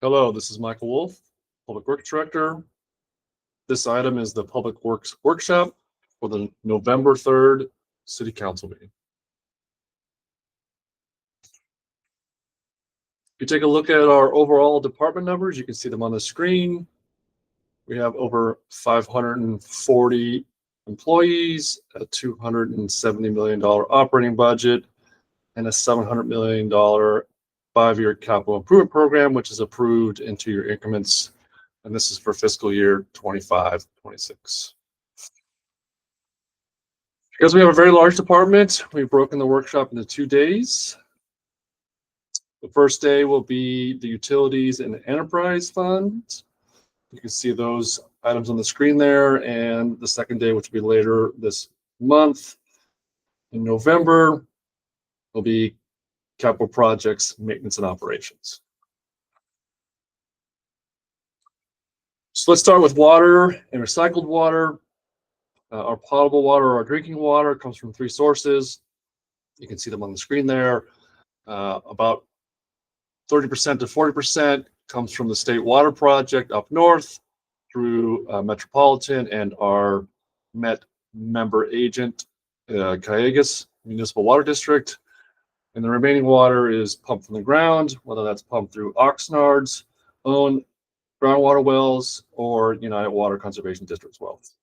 Hello, this is Michael Wolf, Public Works Director. This item is the Public Works Workshop for the November 3rd City Council meeting. If you take a look at our overall department numbers, you can see them on the screen. We have over 540 employees, a $270 million operating budget, and a $700 million 5-year capital improvement program, which is approved into your increments. And this is for fiscal year 25-26. Because we have a very large department, we've broken the workshop into 2 days. The first day will be the utilities and enterprise funds. You can see those items on the screen there. And the second day, which will be later this month in November, will be capital projects, maintenance, and operations. So let's start with water and recycled water. Our potable water, our drinking water, comes from 3 sources. You can see them on the screen there. About 30% to 40% comes from the State Water Project up north through Metropolitan and our Met member agent, Cayugas Municipal Water District. And the remaining water is pumped from the ground, whether that's pumped through Oxnard's own groundwater wells or United Water Conservation District's wells.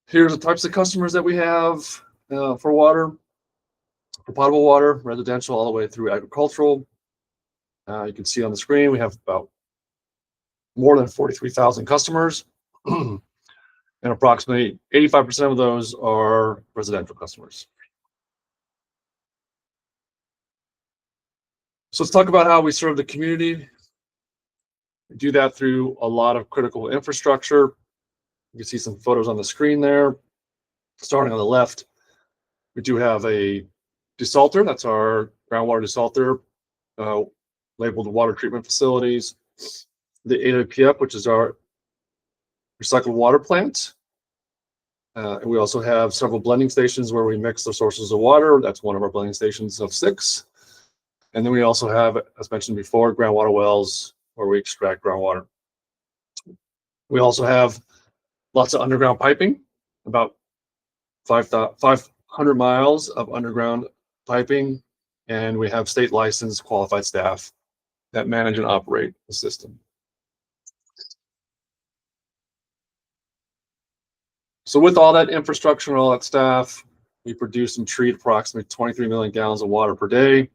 Here's the types of customers that we have for water, for potable water, residential, all the way through agricultural. You can see on the screen, we have about more than 43,000 customers. And approximately 85% of those are residential customers. So let's talk about how we serve the community. We do that through a lot of critical infrastructure. You can see some photos on the screen there. Starting on the left, we do have a desalter. That's our groundwater desalter, labeled water treatment facilities. The AWPF, which is our recycled water plant. And we also have several blending stations where we mix the sources of water. That's one of our blending stations of 6. And then we also have, as mentioned before, groundwater wells where we extract groundwater. We also have lots of underground piping, about 500 miles of underground piping. And we have state licensed qualified staff that manage and operate the system. So with all that infrastructure and all that staff, we produce and treat approximately 23 million gallons of water per day.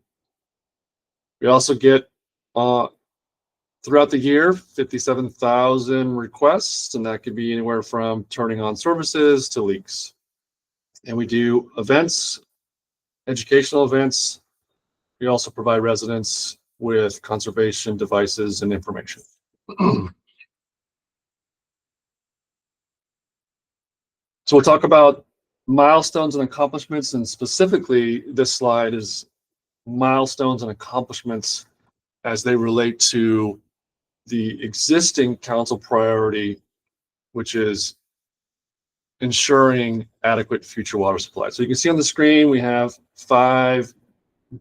We also get, throughout the year, 57,000 requests, and that could be anywhere from turning on services to leaks. And we do events, educational events. We also provide residents with conservation devices and information. So we'll talk about milestones and accomplishments, and specifically this slide is milestones and accomplishments as they relate to the existing council priority, which is ensuring adequate future water supply. So you can see on the screen, we have 5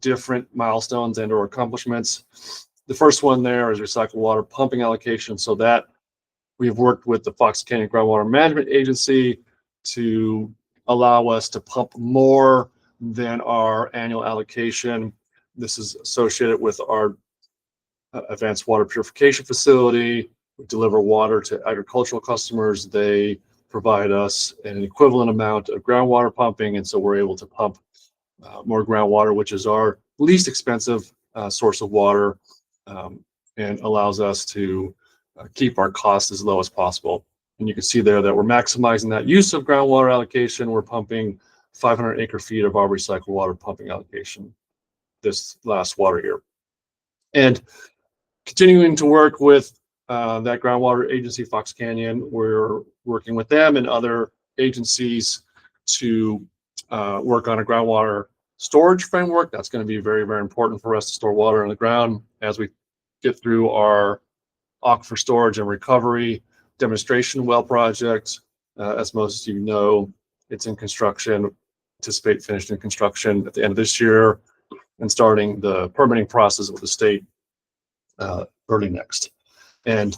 different milestones and or accomplishments. The first one there is recycled water pumping allocation. So that we've worked with the Fox Canyon Groundwater Management Agency to allow us to pump more than our annual allocation. This is associated with our advanced water purification facility. We deliver water to agricultural customers. They provide us an equivalent amount of groundwater pumping, and so we're able to pump more groundwater, which is our least expensive source of water, and allows us to keep our costs as low as possible. And you can see there that we're maximizing that use of groundwater allocation. We're pumping 500 acre feet of our recycled water pumping allocation this last water year. And continuing to work with that groundwater agency, Fox Canyon, we're working with them and other agencies to work on a groundwater storage framework. That's going to be very, very important for us to store water in the ground as we get through our aquifer storage and recovery demonstration well project. As most of you know, it's in construction. Anticipate finishing construction at the end of this year and starting the permitting process with the state early next. And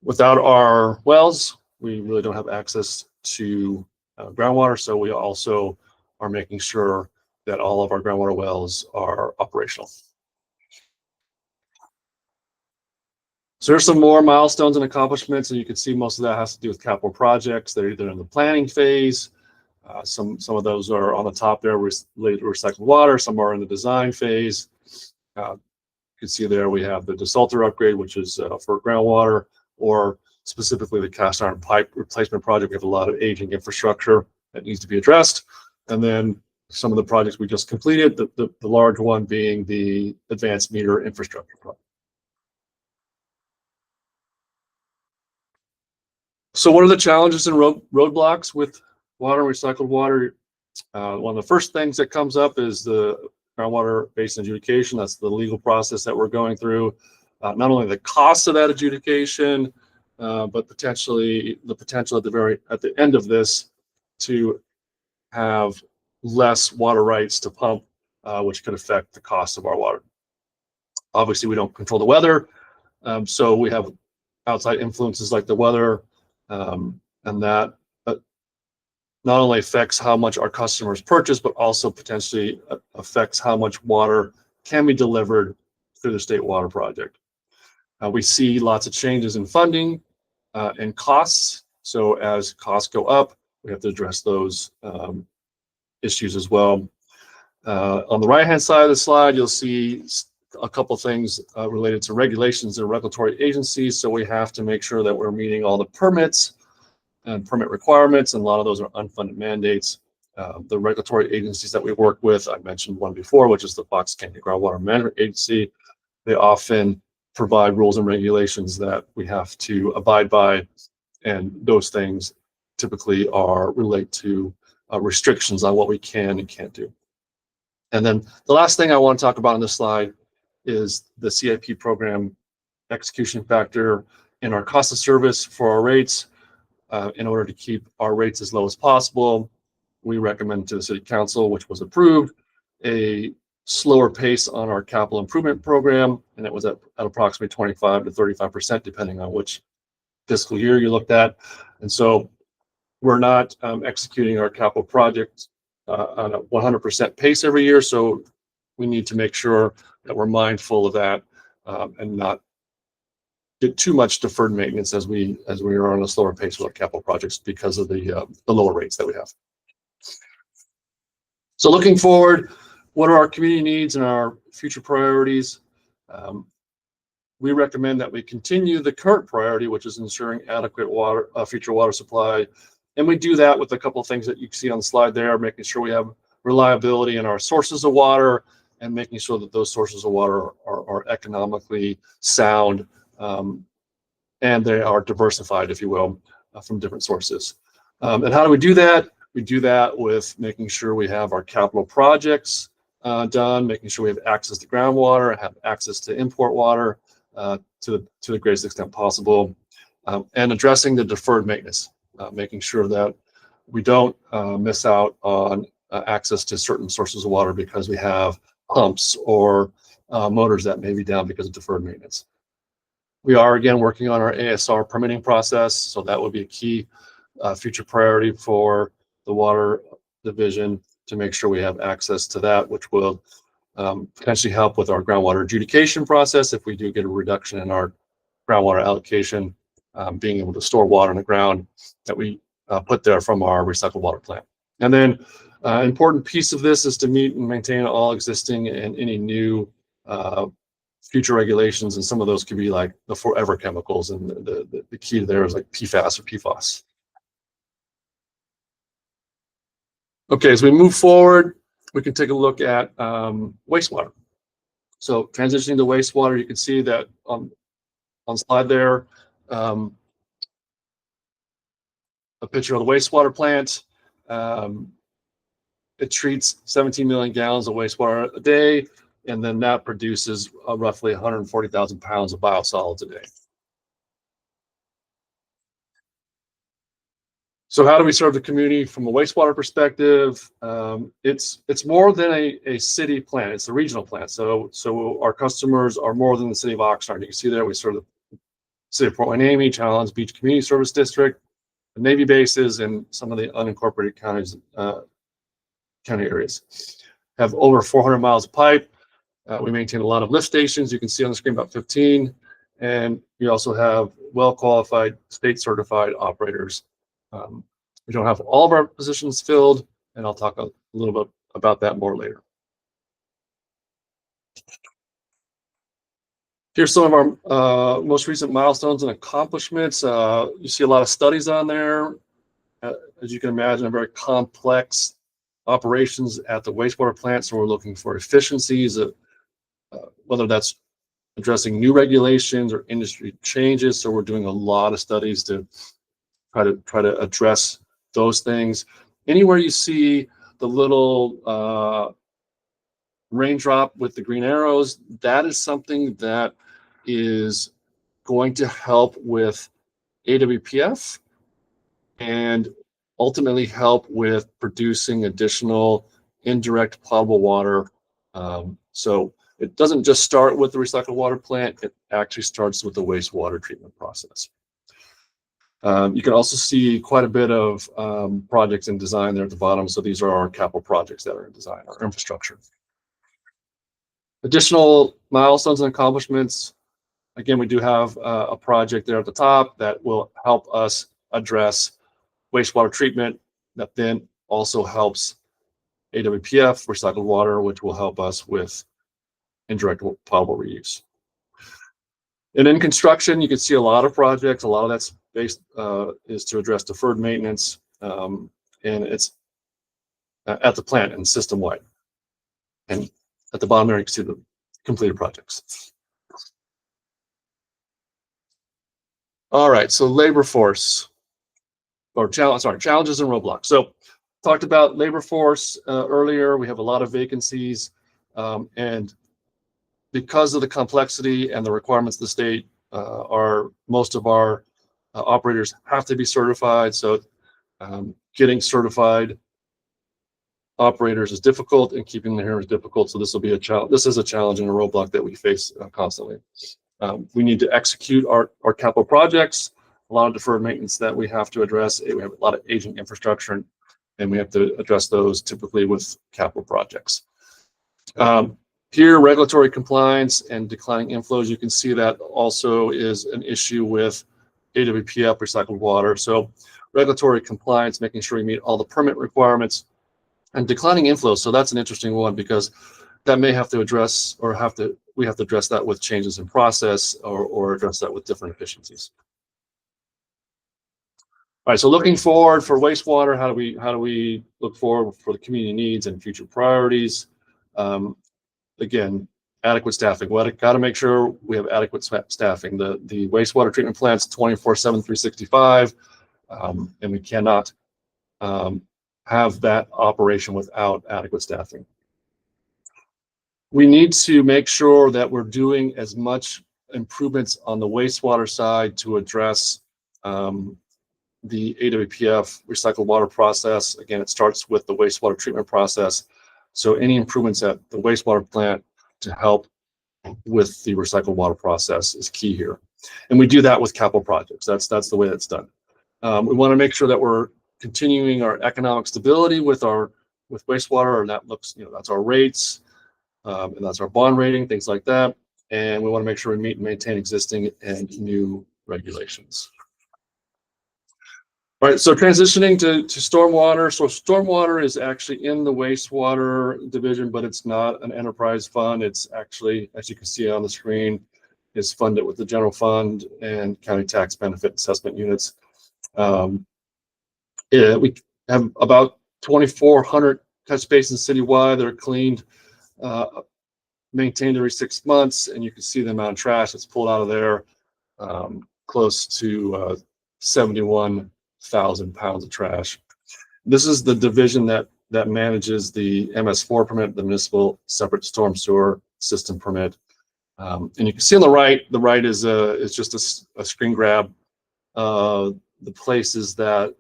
without our wells, we really don't have access to groundwater. So we also are making sure that all of our groundwater wells are operational. So there's some more milestones and accomplishments, and you can see most of that has to do with capital projects. They're either in the planning phase. Some of those are on the top there, related to recycled water. Some are in the design phase. You can see there we have the desalter upgrade, which is for groundwater, or specifically the cast iron pipe replacement project. We have a lot of aging infrastructure that needs to be addressed. And then some of the projects we just completed, the large one being the advanced meter infrastructure project. So what are the challenges and roadblocks with water and recycled water? One of the first things that comes up is the groundwater basin adjudication. That's the legal process that we're going through. Not only the cost of that adjudication, but potentially the potential at the end of this to have less water rights to pump, which could affect the cost of our water. Obviously, we don't control the weather, so we have outside influences like the weather, and that not only affects how much our customers purchase, but also potentially affects how much water can be delivered through the state water project. We see lots of changes in funding and costs. So as costs go up, we have to address those issues as well. On the right-hand side of the slide, you'll see a couple things related to regulations and regulatory agencies. So we have to make sure that we're meeting all the permits and permit requirements, and a lot of those are unfunded mandates. The regulatory agencies that we work with, I mentioned one before, which is the Fox Canyon Groundwater Management Agency. They often provide rules and regulations that we have to abide by, and those things typically relate to restrictions on what we can and can't do. And then the last thing I want to talk about on this slide is the CIP program execution factor in our cost of service for our rates. In order to keep our rates as low as possible, we recommend to the City Council, which was approved, a slower pace on our capital improvement program, and it was at approximately 25 to 35%, depending on which fiscal year you looked at. And so we're not executing our capital projects on a 100% pace every year, so we need to make sure that we're mindful of that and not get too much deferred maintenance as we are on a slower pace with our capital projects because of the lower rates that we have. So looking forward, what are our community needs and our future priorities? We recommend that we continue the current priority, which is ensuring adequate water, future water supply. And we do that with a couple of things that you can see on the slide there, making sure we have reliability in our sources of water and making sure that those sources of water are economically sound, and they are diversified, if you will, from different sources. And how do we do that? We do that with making sure we have our capital projects done, making sure we have access to groundwater, have access to import water to the greatest extent possible, and addressing the deferred maintenance, making sure that we don't miss out on access to certain sources of water because we have pumps or motors that may be down because of deferred maintenance. We are, again, working on our ASR permitting process, so that would be a key future priority for the water division to make sure we have access to that, which will potentially help with our groundwater adjudication process if we do get a reduction in our groundwater allocation, being able to store water in the ground that we put there from our recycled water plant. And then an important piece of this is to meet and maintain all existing and any new future regulations, and some of those could be like the forever chemicals, and the key there is like PFAS or PFOS. Okay, as we move forward, we can take a look at wastewater. So transitioning to wastewater, you can see that on slide there, a picture of the wastewater plant. It treats 17 million gallons of wastewater a day, and then that produces roughly 140,000 pounds of biosolids a day. So how do we serve the community from a wastewater perspective? It's more than a city plant. It's a regional plant. So our customers are more than the city of Oxnard. You can see there we serve the city of Port Hueneme, Challenge Beach Community Service District, the Navy bases, and some of the unincorporated counties, county areas. Have over 400 miles of pipe. We maintain a lot of lift stations. You can see on the screen about 15. And we also have well-qualified, state-certified operators. We don't have all of our positions filled, and I'll talk a little bit about that more later. Here's some of our most recent milestones and accomplishments. You see a lot of studies on there. As you can imagine, a very complex operations at the wastewater plant. So we're looking for efficiencies, whether that's addressing new regulations or industry changes. So we're doing a lot of studies to try to address those things. Anywhere you see the little raindrop with the green arrows, that is something that is going to help with AWPF and ultimately help with producing additional indirect potable water. So it doesn't just start with the recycled water plant, it actually starts with the wastewater treatment process. You can also see quite a bit of projects in design there at the bottom. So these are our capital projects that are in design, our infrastructure. Additional milestones and accomplishments. Again, we do have a project there at the top that will help us address wastewater treatment that then also helps AWPF, recycled water, which will help us with indirect potable reuse. And in construction, you can see a lot of projects. A lot of that's based is to address deferred maintenance, and it's at the plant and system-wide. And at the bottom there, you can see the completed projects. All right, so labor force, or challenges and roadblocks. So talked about labor force earlier. We have a lot of vacancies, and because of the complexity and the requirements of the state, most of our operators have to be certified. So getting certified operators is difficult, and keeping them here is difficult. So this will be a challenge. This is a challenge and a roadblock that we face constantly. We need to execute our capital projects. A lot of deferred maintenance that we have to address. We have a lot of aging infrastructure, and we have to address those typically with capital projects. Here, regulatory compliance and declining inflows, you can see that also is an issue with AWPF recycled water. So regulatory compliance, making sure we meet all the permit requirements, and declining inflows. So that's an interesting one because that may have to address, or we have to address that with changes in process, or address that with different efficiencies. All right, so looking forward for wastewater, how do we look forward for the community needs and future priorities? Again, adequate staffing. We got to make sure we have adequate staffing. The wastewater treatment plant's 24/7, 365, and we cannot have that operation without adequate staffing. We need to make sure that we're doing as much improvements on the wastewater side to address the AWPF recycled water process. Again, it starts with the wastewater treatment process. So any improvements at the wastewater plant to help with the recycled water process is key here. And we do that with capital projects. That's the way that's done. We want to make sure that we're continuing our economic stability with wastewater, and that looks, that's our rates, and that's our bond rating, things like that. And we want to make sure we meet and maintain existing and new regulations. All right, so transitioning to stormwater. So stormwater is actually in the wastewater division, but it's not an enterprise fund. It's actually, as you can see on the screen, is funded with the general fund and county tax benefit assessment units. We have about 2,400 catch basins citywide that are cleaned, maintained every 6 months, and you can see the amount of trash that's pulled out of there, close to 71,000 pounds of trash. This is the division that manages the MS4 permit, the municipal separate storm sewer system permit. And you can see on the right is just a screen grab. the places that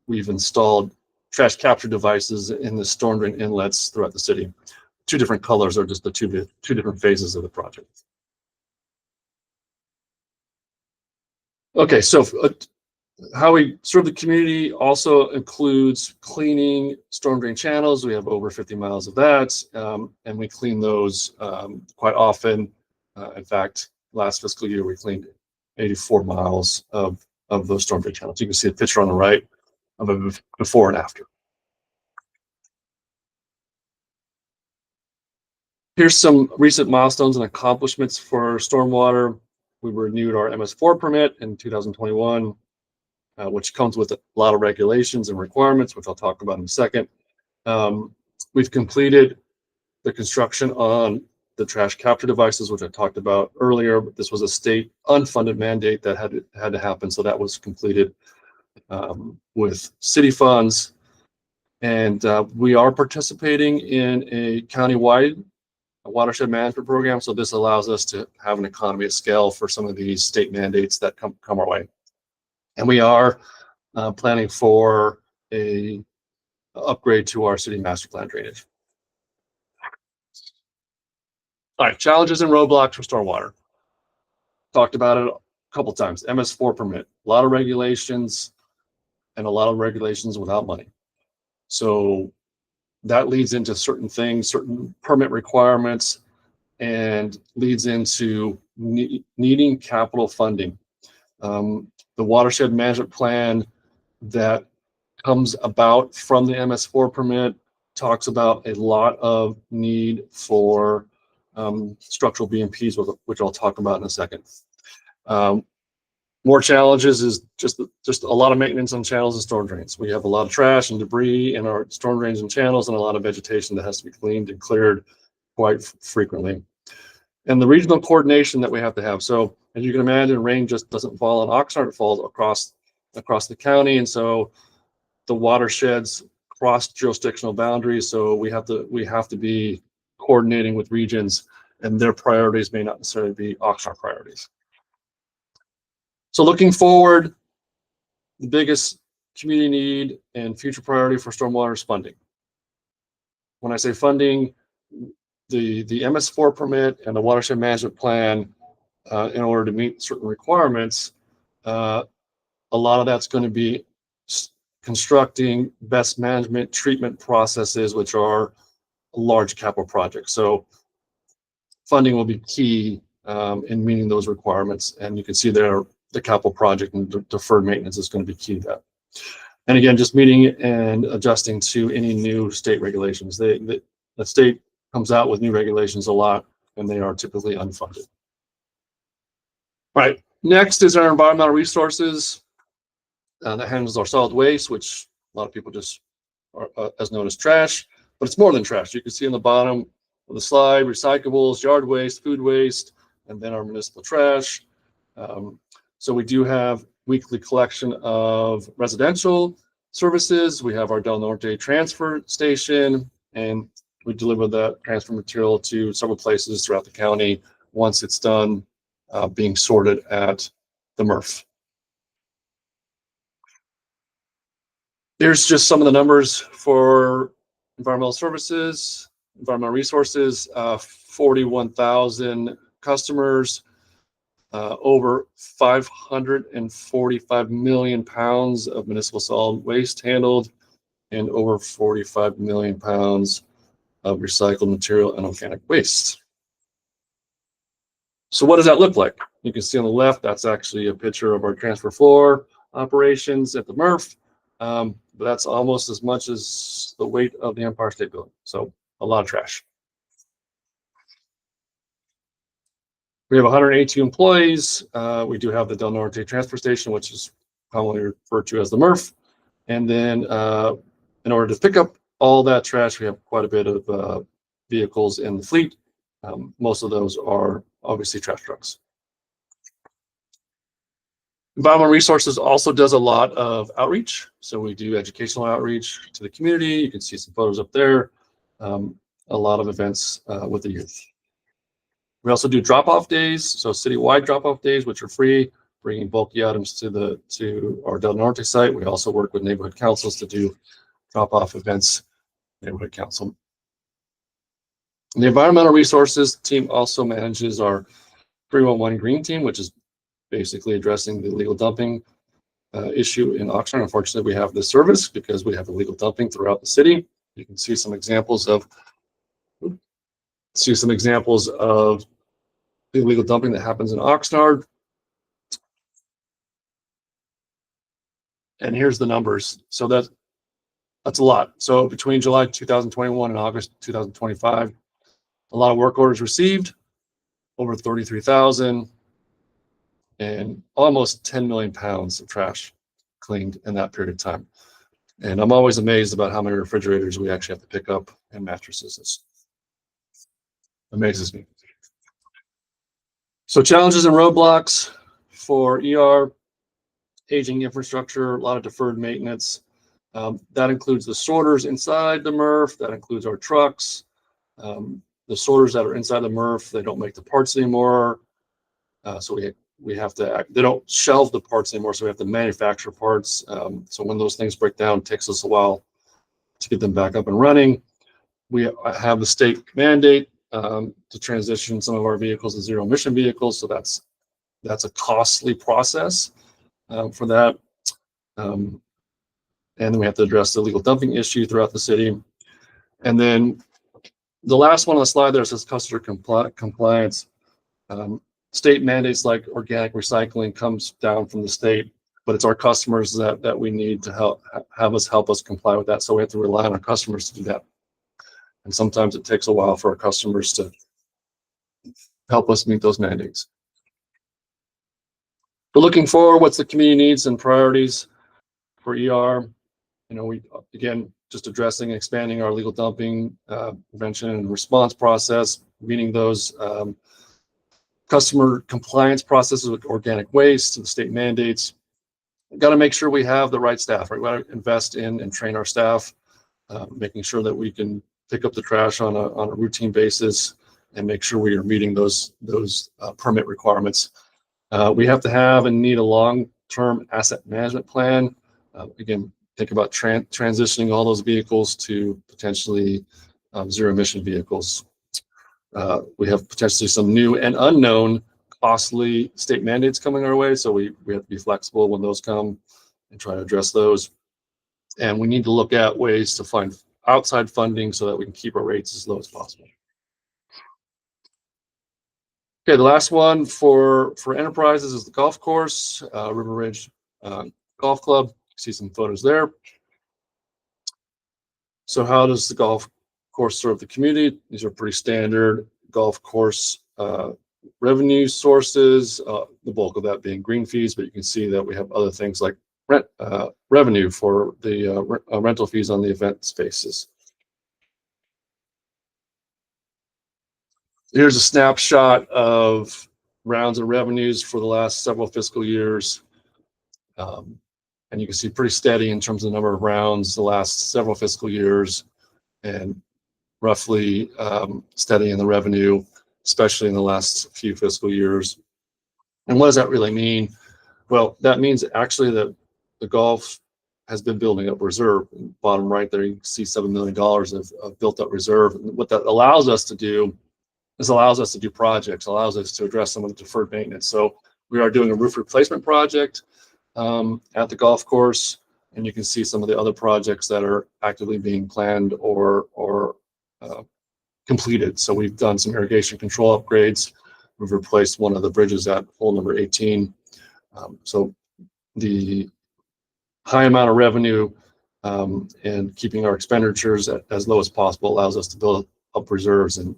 we've installed trash capture devices in the storm drain inlets throughout the city. 2 different colors are just the two different phases of the project. Okay, so how we serve the community also includes cleaning storm drain channels. We have over 50 miles of that, and we clean those quite often. In fact, last fiscal year we cleaned 84 miles of those storm drain channels. You can see a picture on the right of a before and after. Here's some recent milestones and accomplishments for stormwater. We renewed our MS4 permit in 2021, which comes with a lot of regulations and requirements, which I'll talk about in a second. We've completed the construction on the trash capture devices, which I talked about earlier, but this was a state unfunded mandate that had to happen, so that was completed with city funds. And we are participating in a countywide watershed management program, so this allows us to have an economy of scale for some of these state mandates that come our way. And we are planning for a upgrade to our city master plan drainage. All right, challenges and roadblocks for stormwater. Talked about it a couple times. MS4 permit, a lot of regulations, and a lot of regulations without money. So that leads into certain things, certain permit requirements, and leads into needing capital funding. The watershed management plan that comes about from the MS4 permit talks about a lot of need for structural BMPs, which I'll talk about in a second. More challenges is just a lot of maintenance on channels and storm drains. We have a lot of trash and debris in our storm drains and channels, and a lot of vegetation that has to be cleaned and cleared quite frequently. And the regional coordination that we have to have. So as you can imagine, rain just doesn't fall on Oxnard, it falls across the county. And so the watersheds cross jurisdictional boundaries. So we have to be coordinating with regions, and their priorities may not necessarily be Oxnard priorities. So looking forward, the biggest community need and future priority for stormwater is funding. When I say funding, the MS4 permit and the watershed management plan, in order to meet certain requirements, a lot of that's going to be constructing best management treatment processes, which are large capital projects. So funding will be key in meeting those requirements. And you can see there the capital project and deferred maintenance is going to be key to that. And again, just meeting and adjusting to any new state regulations. The state comes out with new regulations a lot, and they are typically unfunded. All right, next is our environmental resources. That handles our solid waste, which a lot of people just are, as known as trash, but it's more than trash. You can see on the bottom of the slide, recyclables, yard waste, food waste, and then our municipal trash. So we do have weekly collection of residential services. We have our Del Norte transfer station, and we deliver that transfer material to several places throughout the county once it's done being sorted at the MRF. Here's just some of the numbers for environmental services, environmental resources, 41,000 customers, over 545 million pounds of municipal solid waste handled, and over 45 million pounds of recycled material and organic waste. So what does that look like? You can see on the left, that's actually a picture of our transfer floor operations at the MRF. But that's almost as much as the weight of the Empire State Building. So a lot of trash. We have 182 employees. We do have the Del Norte transfer station, which is commonly referred to as the MRF. And then in order to pick up all that trash, we have quite a bit of vehicles in the fleet. Most of those are obviously trash trucks. Environmental Resources also does a lot of outreach. So we do educational outreach to the community. You can see some photos up there. A lot of events with the youth. We also do drop-off days, so citywide drop-off days, which are free bringing bulky items to our Del Norte site. We also work with neighborhood councils to do drop-off events, neighborhood council. And the environmental resources team also manages our 311 Green team, which is basically addressing the illegal dumping issue in Oxnard. Unfortunately, we have this service because we have illegal dumping throughout the city. You can see some examples of the illegal dumping that happens in Oxnard. And here's the numbers. So that's a lot. So between July 2021 and August 2025, a lot of work orders received, over 33,000, and almost 10 million pounds of trash cleaned in that period of time. And I'm always amazed about how many refrigerators we actually have to pick up and mattresses. It amazes me. So challenges and roadblocks for ER: aging infrastructure, a lot of deferred maintenance. That includes the sorters inside the MRF. That includes our trucks. The sorters that are inside the MRF, they don't make the parts anymore. So we have to, they don't shelve the parts anymore, so we have to manufacture parts. So when those things break down, it takes us a while to get them back up and running. We have the state mandate to transition some of our vehicles to zero emission vehicles. So that's a costly process for that. And then we have to address the illegal dumping issue throughout the city. And then the last one on the slide there says customer compliance. State mandates like organic recycling comes down from the state, but it's our customers that we need to help us comply with that. So we have to rely on our customers to do that. And sometimes it takes a while for our customers to help us meet those mandates. But looking forward, what's the community needs and priorities for ER? We again just addressing and expanding our legal dumping prevention and response process, meeting those customer compliance processes with organic waste and the state mandates. Got to make sure we have the right staff, right? We got to invest in and train our staff, making sure that we can pick up the trash on a routine basis and make sure we are meeting those permit requirements. We have to have and need a long-term asset management plan. Again, think about transitioning all those vehicles to potentially zero emission vehicles. We have potentially some new and unknown costly state mandates coming our way, so we have to be flexible when those come and try to address those. And we need to look at ways to find outside funding so that we can keep our rates as low as possible. Okay, the last one for enterprises is the golf course, River Ridge Golf Club. See some photos there. So how does the golf course serve the community? These are pretty standard golf course revenue sources, the bulk of that being green fees, but you can see that we have other things like revenue for the rental fees on the event spaces. Here's a snapshot of rounds of revenues for the last several fiscal years. And you can see pretty steady in terms of the number of rounds the last several fiscal years, and roughly steady in the revenue, especially in the last few fiscal years. And what does that really mean? Well, that means actually that the golf has been building up reserve. Bottom right there, you can see $7 million of built up reserve. And what that allows us to do is projects, allows us to address some of the deferred maintenance. So we are doing a roof replacement project at the golf course, and you can see some of the other projects that are actively being planned or completed. So we've done some irrigation control upgrades. We've replaced one of the bridges at hole number 18. So the high amount of revenue and keeping our expenditures as low as possible allows us to build up reserves and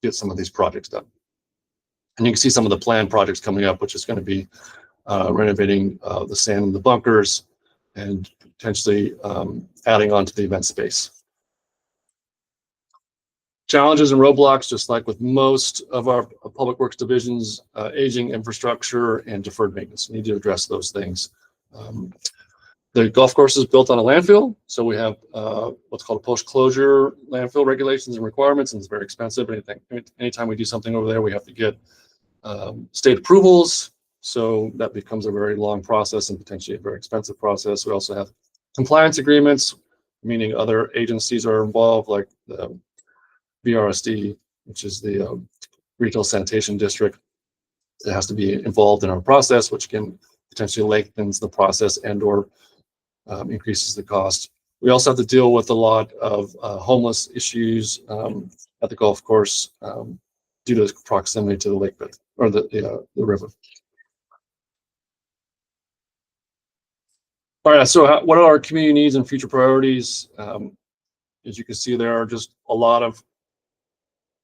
get some of these projects done. And you can see some of the planned projects coming up, which is going to be renovating the sand in the bunkers and potentially adding on to the event space. Challenges and roadblocks, just like with most of our public works divisions, aging infrastructure and deferred maintenance. We need to address those things. The golf course is built on a landfill, so we have what's called a post-closure landfill regulations and requirements, and it's very expensive. Anytime we do something over there, we have to get state approvals. So that becomes a very long process and potentially a very expensive process. We also have compliance agreements, meaning other agencies are involved, like the VRSD, which is the Retail Sanitation District. It has to be involved in our process, which can potentially lengthens the process and or increases the cost. We also have to deal with a lot of homeless issues at the golf course due to its proximity to the lake bed or the river. All right, so what are our community needs and future priorities? As you can see, there are just a lot of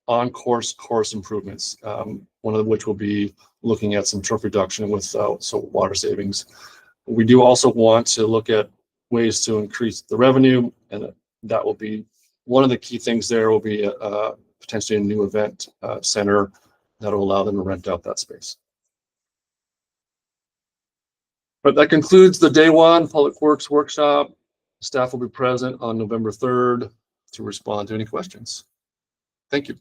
on-course improvements, one of which will be looking at some turf reduction with so water savings. We do also want to look at ways to increase the revenue, and that will be one of the key things. There will be potentially a new event center that will allow them to rent out that space. But that concludes the day one Public Works workshop. Staff will be present on November 3rd to respond to any questions. Thank you.